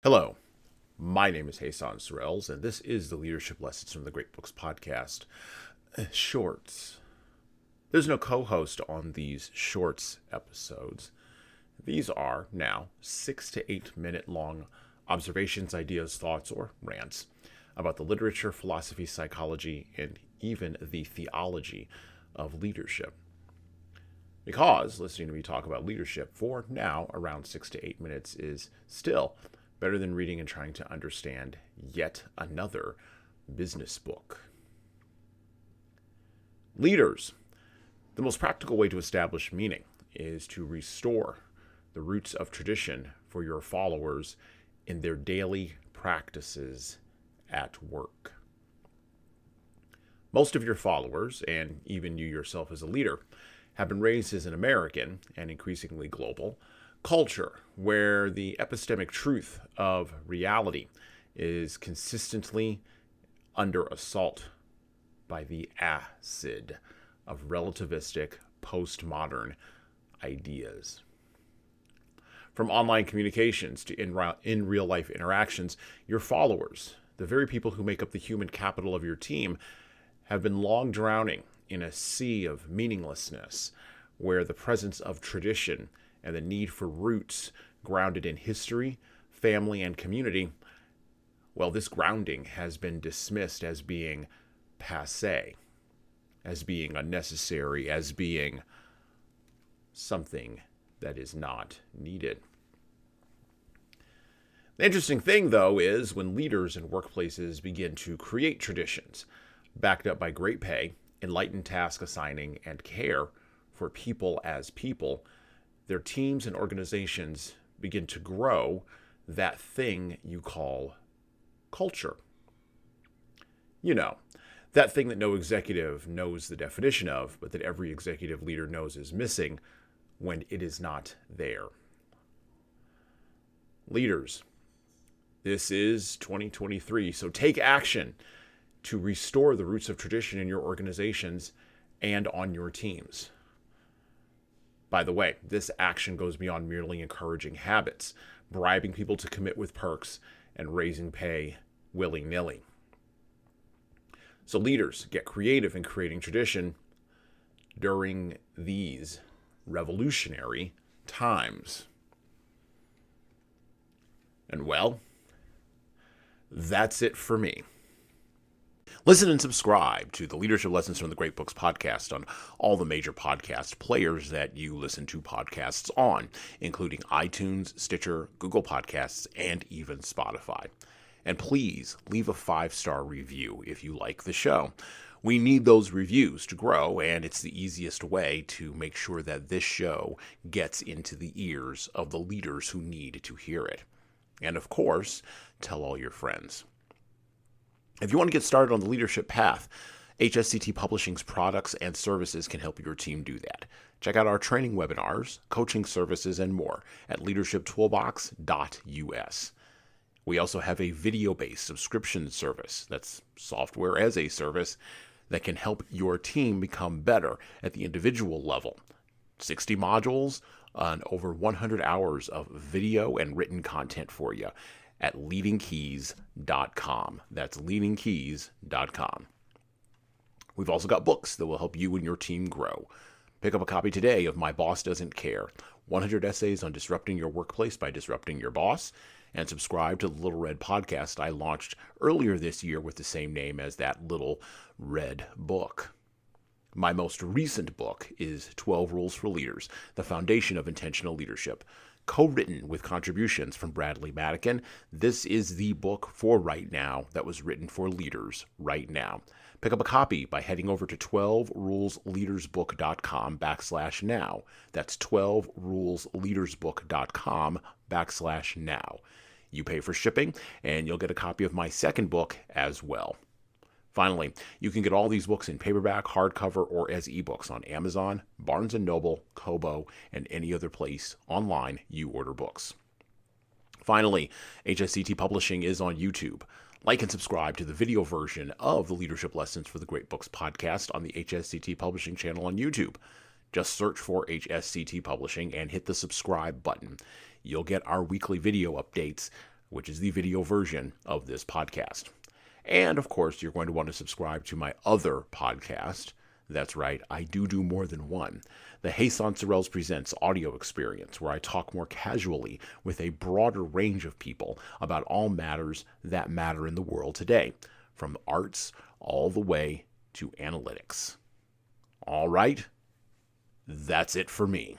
Hello, my name is Hassan Sorrells, and this is the Leadership Lessons from the Great Books podcast. Shorts. There's no co-host on these shorts episodes. These are now 6 to 8 minute long observations, ideas, thoughts, or rants about the literature, philosophy, psychology, and even the theology of leadership. Because listening to me talk about leadership for now around 6 to 8 minutes is still better than reading and trying to understand yet another business book. Leaders. The most practical way to establish meaning is to restore the roots of tradition for your followers in their daily practices at work. Most of your followers, and even you yourself as a leader, have been raised as an American and increasingly global culture where the epistemic truth of reality is consistently under assault by the acid of relativistic postmodern ideas. From online communications to in real life interactions, your followers, the very people who make up the human capital of your team, have been long drowning in a sea of meaninglessness where the presence of tradition and the need for roots grounded in history, family, and community, well, this grounding has been dismissed as being passé, as being unnecessary, as being something that is not needed. The interesting thing, though, is when leaders in workplaces begin to create traditions backed up by great pay, enlightened task assigning, and care for people as people, their teams and organizations begin to grow that thing you call culture. You know, that thing that no executive knows the definition of, but that every executive leader knows is missing when it is not there. Leaders, this is 2023, so take action to restore the roots of tradition in your organizations and on your teams. By the way, this action goes beyond merely encouraging habits, bribing people to commit with perks, and raising pay willy-nilly. So leaders, get creative in creating tradition during these revolutionary times. And well, that's it for me. Listen and subscribe to the Leadership Lessons from the Great Books podcast on all the major podcast players that you listen to podcasts on, including iTunes, Stitcher, Google Podcasts, and even Spotify. And please leave a 5-star review if you like the show. We need those reviews to grow, and it's the easiest way to make sure that this show gets into the ears of the leaders who need to hear it. And of course, tell all your friends. If you want to get started on the leadership path, HSCT Publishing's products and services can help your team do that. Check out our training webinars, coaching services, and more at leadershiptoolbox.us. We also have a video-based subscription service, that's software as a service, that can help your team become better at the individual level. 60 modules and over 100 hours of video and written content for you at leadingkeys.com. That's leadingkeys.com. We've also got books that will help you and your team grow. Pick up a copy today of My Boss Doesn't Care, 100 Essays on Disrupting Your Workplace by Disrupting Your Boss, and subscribe to the Little Red podcast I launched earlier this year with the same name as that Little Red book. My most recent book is 12 Rules for Leaders, the Foundation of Intentional Leadership. Co-written with contributions from Bradley Madigan, this is the book for right now that was written for leaders right now. Pick up a copy by heading over to 12rulesleadersbook.com/now. That's 12rulesleadersbook.com/now. You pay for shipping, and you'll get a copy of my second book as well. Finally, you can get all these books in paperback, hardcover, or as ebooks on Amazon, Barnes & Noble, Kobo, and any other place online you order books. Finally, HSCT Publishing is on YouTube. Like and subscribe to the video version of the Leadership Lessons for the Great Books podcast on the HSCT Publishing channel on YouTube. Just search for HSCT Publishing and hit the subscribe button. You'll get our weekly video updates which is the video version of this podcast. And of course, you're going to want to subscribe to my other podcast. That's right, I do more than one. The Hasan Sorrells Presents audio experience, where I talk more casually with a broader range of people about all matters that matter in the world today, from arts all the way to analytics. All right, that's it for me.